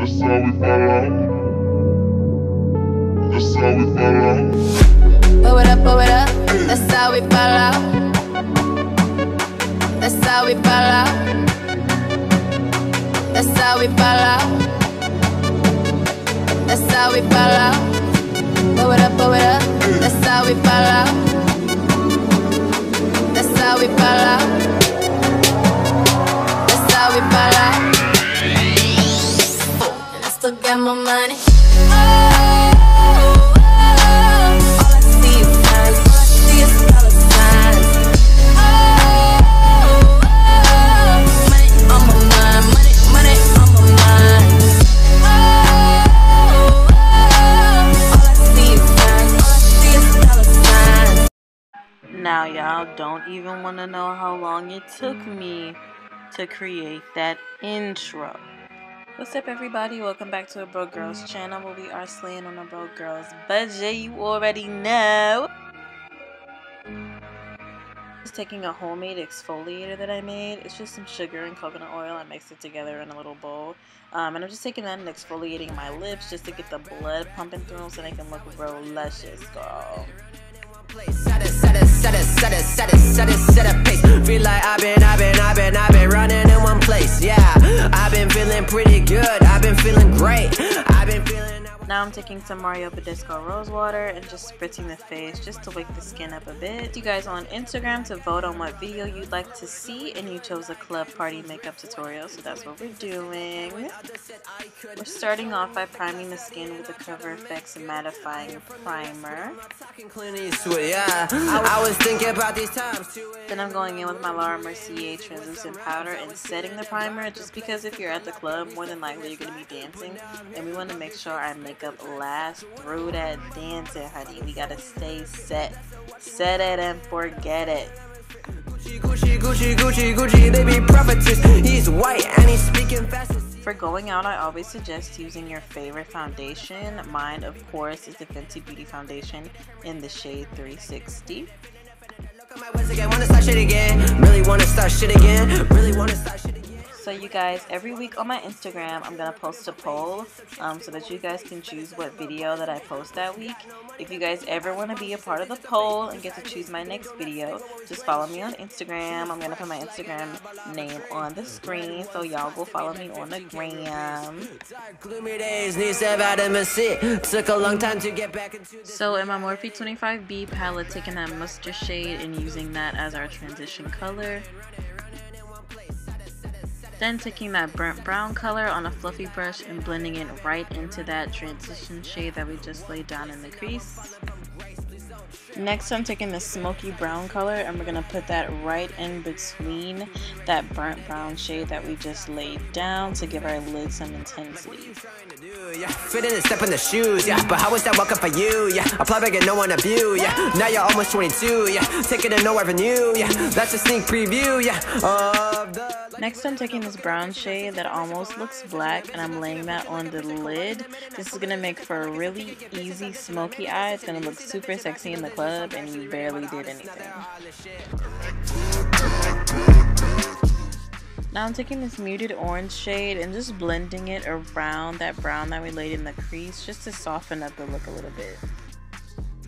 That's how we fall out. That's how we fall out. Blow it up, blow it up. That's how we fall out. That's how we fall out. That's how we fall out. That's how we fall out. Blow it up, blow it up. That's how we fall out. That's how we fall out. That's how we fall out. And I still got my money. All I see is signs. All I see is dollar signs. Money on my mind. Money, money on my mind. All I see is signs. All I see is dollar signs. Now y'all don't even want to know how long it took me to create that intro. What's up everybody, welcome back to a Broke Girls channel where we are slaying on a Broke Girls budget. You already know. Just taking a homemade exfoliator that I made. It's just some sugar and coconut oil. I mixed it together in a little bowl. And I'm just taking that and exfoliating my lips just to get the blood pumping through them so they can look real luscious, girl. Set a pace. Feel like I've been running in one place. Yeah, I've been feeling pretty good. I've been feeling great. I've been feeling. Now I'm taking some Mario Badisco rose water and just spritzing the face just to wake the skin up a bit. You guys on Instagram to vote on what video you'd like to see, and you chose a club party makeup tutorial, so that's what we're doing. We're starting off by priming the skin with the Cover FX Mattifying primer. I was thinking about these times too. Then I'm going in with my Mercier translucent powder and setting the primer, just because if you're at the club, more than likely you're going to be dancing, and we want to make sure our makeup lasts through that dancing, honey. We got to stay set. Set it and forget it. Gucci, baby prophetess. He's white and he's speaking fast. For going out, I always suggest using your favorite foundation. Mine, of course, is the Fenty Beauty Foundation in the shade 360. So you guys, every week on my Instagram, I'm going to post a poll so that you guys can choose what video that I post that week. If you guys ever want to be a part of the poll and get to choose my next video, just follow me on Instagram. I'm going to put my Instagram name on the screen, so y'all go follow me on the gram. Took a long time to get back into. So in my Morphe 25B palette, taking that mustard shade and using that as our transition color. Then taking that burnt brown color on a fluffy brush and blending it right into that transition shade that we just laid down in the crease. Next, I'm taking the smoky brown color and we're going to put that right in between that burnt brown shade that we just laid down to give our lid some intensity. Fit in and step in the shoes, yeah. But how is that welcome for you, yeah? Apply back and no one abuse, yeah. Now you're almost 22, yeah. Taking it no revenue, yeah. That's a sneak preview, yeah. Next, I'm taking this brown shade that almost looks black and I'm laying that on the lid. This is going to make for a really easy smoky eye. It's going to look super sexy in the club and you barely did anything. Now I'm taking this muted orange shade and just blending it around that brown that we laid in the crease just to soften up the look a little bit.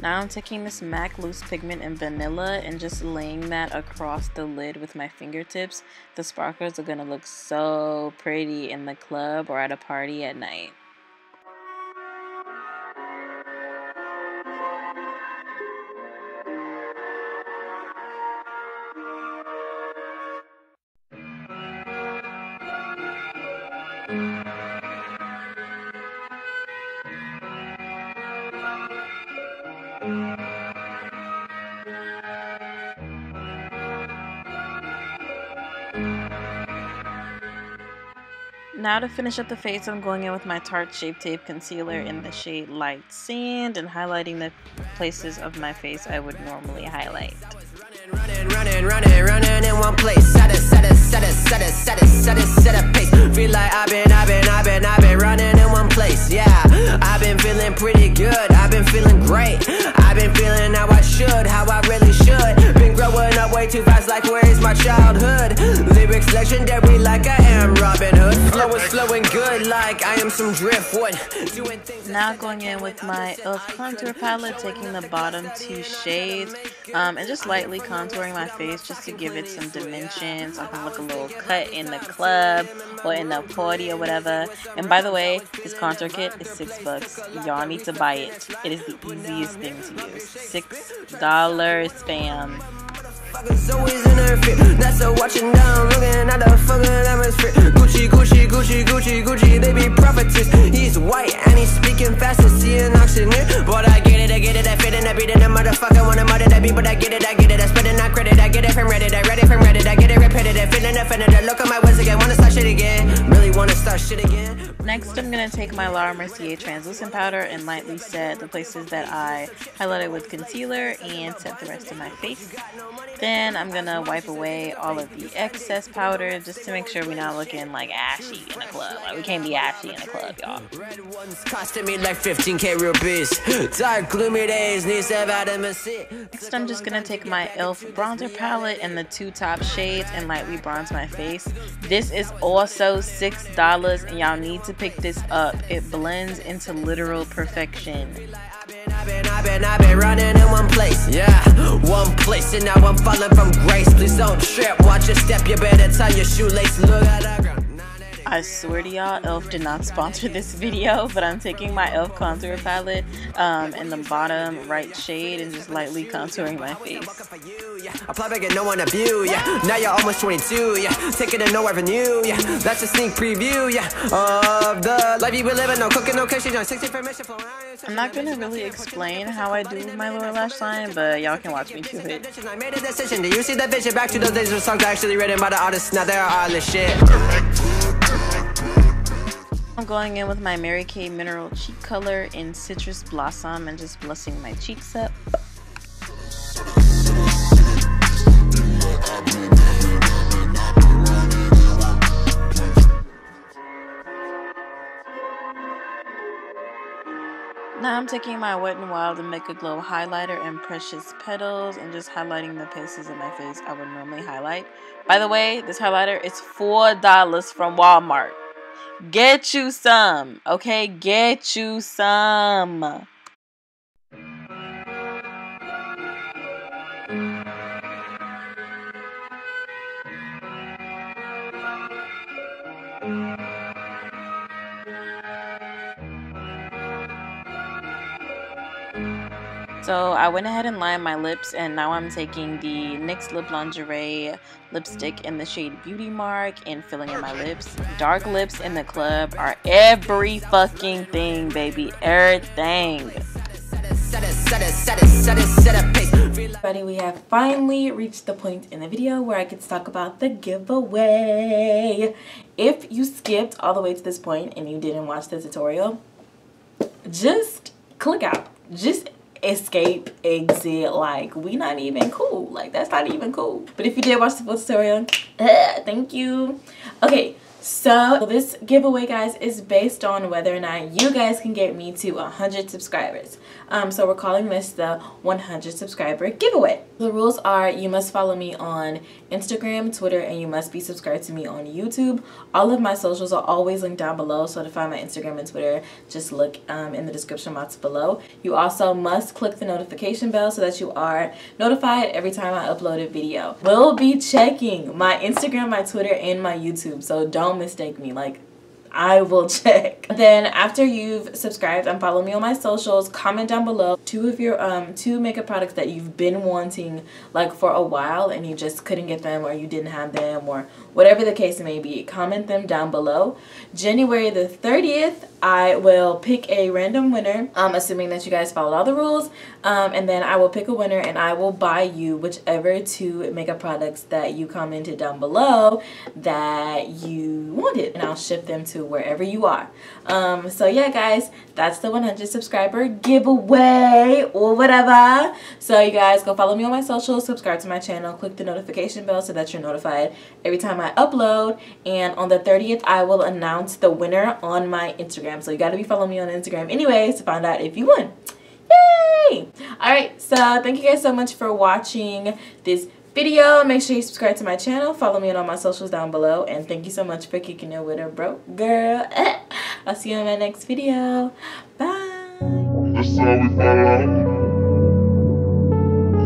Now I'm taking this MAC loose pigment in vanilla and just laying that across the lid with my fingertips. The sparkles are going to look so pretty in the club or at a party at night. Now to finish up the face, I'm going in with my Tarte Shape Tape Concealer in the shade Light Sand and highlighting the places of my face I would normally highlight. Running in one place. Set a pace. Feel like I've been running in one place. Yeah, I've been feeling pretty good. I've been feeling great. I've been feeling how I should, how I really should. Been growing up way too fast, like where's my childhood? Lyrics legendary, like I am Robin Hood. Flow is flowing good, like I am some driftwood. Doing things. Now going in with my e.l.f. contour palette, taking the bottom 2 shades, and just lightly contouring my face just to give it some dimension, so I can look a little cut in the club or in the party or whatever. And by the way, this contour kit is $6. Y'all need to buy it. It is the easiest thing to use. $6, fam. Always in her fit. That's a watching down, looking at the fucking atmosphere. Gucci, Gucci, Gucci, Gucci, Gucci, they be prophetess. He's white and he's speaking fast as see an auctioneer. But I get it, I fit in, I beat in a motherfucker. Wanna murder that beat, but I get it, I spend not credit. I get it from Reddit, I read it from Reddit, I get it repetitive, feeling offended. I look at my words again, wanna start shit again. Really wanna start shit again. Next, I'm gonna take my Laura Mercier translucent powder and lightly set the places that I highlighted with concealer and set the rest of my face. Then I'm gonna wipe away all of the excess powder just to make sure we're not looking like ashy in a club. Like, we can't be ashy in a club, y'all. Red ones costing me like 15K rupees. Dark gloomy days needs to have vitamin C. Next, I'm just gonna take my e.l.f. bronzer palette and the 2 top shades and lightly bronze my face. This is also $6 and y'all need to pick this up. It blends into literal perfection. I've been running in one place, yeah, one place, and now I'm falling from grace. Please don't trip, watch your step, you better tie your shoelace. Look at that ground. I swear to y'all, e.l.f. did not sponsor this video, but I'm taking my e.l.f. contour palette in the bottom right shade and just lightly contouring my face. Apply back and no one abuse, yeah. Now you're almost 22, yeah. Taking a no revenue, yeah. That's a sneak preview, yeah. Of the life you be living, no cooking, no kitchen, on 60 permission for. I'm not gonna really explain how I do my lower lash line, but y'all can watch me do it. I made a decision. Do you see the vision? Back to those days when songs actually written by the artists. Now they're all this shit. I'm going in with my Mary Kay Mineral Cheek Color in Citrus Blossom and just blushing my cheeks up. Now I'm taking my Wet n Wild and Megaglo highlighter and Precious Petals and just highlighting the places of my face I would normally highlight. By the way, this highlighter is $4 from Walmart. Get you some, okay? Get you some. So I went ahead and lined my lips, and now I'm taking the NYX Lip Lingerie lipstick in the shade Beauty Mark and filling in my lips. Dark lips in the club are every fucking thing, baby. Everything. Everybody, we have finally reached the point in the video where I could talk about the giveaway. If you skipped all the way to this point and you didn't watch the tutorial, just click out. Just escape, exit. Like, we not even cool. Like, that's not even cool. But if you did watch the full tutorial, thank you. Okay, so this giveaway, guys, is based on whether or not you guys can get me to 100 subscribers. So we're calling this the 100 subscriber giveaway. The rules are you must follow me on Instagram, Twitter, and you must be subscribed to me on YouTube. All of my socials are always linked down below, so to find my Instagram and Twitter, just look in the description box below. You also must click the notification bell so that you are notified every time I upload a video. We'll be checking my Instagram, my Twitter, and my YouTube, so don't mistake me. Like, I will check. Then after you've subscribed and follow me on my socials, comment down below two of your two makeup products that you've been wanting like for a while and you just couldn't get them, or you didn't have them, or whatever the case may be. Comment them down below. January the 30th, I will pick a random winner, assuming that you guys followed all the rules, and then I will pick a winner and I will buy you whichever two makeup products that you commented down below that you wanted, and I'll ship them to wherever you are. So yeah, guys, that's the 100 subscriber giveaway or whatever. So you guys go follow me on my socials, subscribe to my channel, click the notification bell so that you're notified every time I upload, and on the 30th I will announce the winner on my Instagram. So you got to be following me on Instagram anyways to find out if you won. Yay! Alright, so thank you guys so much for watching this video. Make sure you subscribe to my channel. Follow me on all my socials down below. And thank you so much for kicking it with a broke girl. I'll see you in my next video. Bye. That's how we fall out.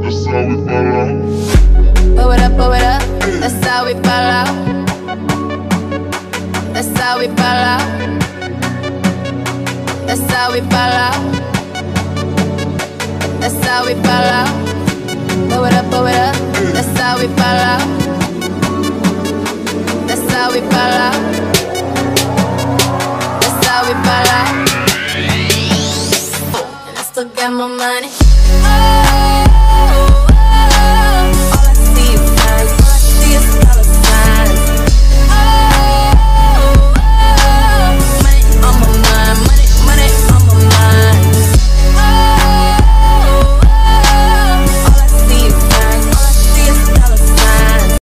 That's how we fall out. Blow it up, blow it up. That's how we fall out. That's how we fall out. That's how we fall out. That's how we fall out. Blow it up, blow it up. That's how we fall out. That's how we fall out. That's how we fall out. And I still got more money.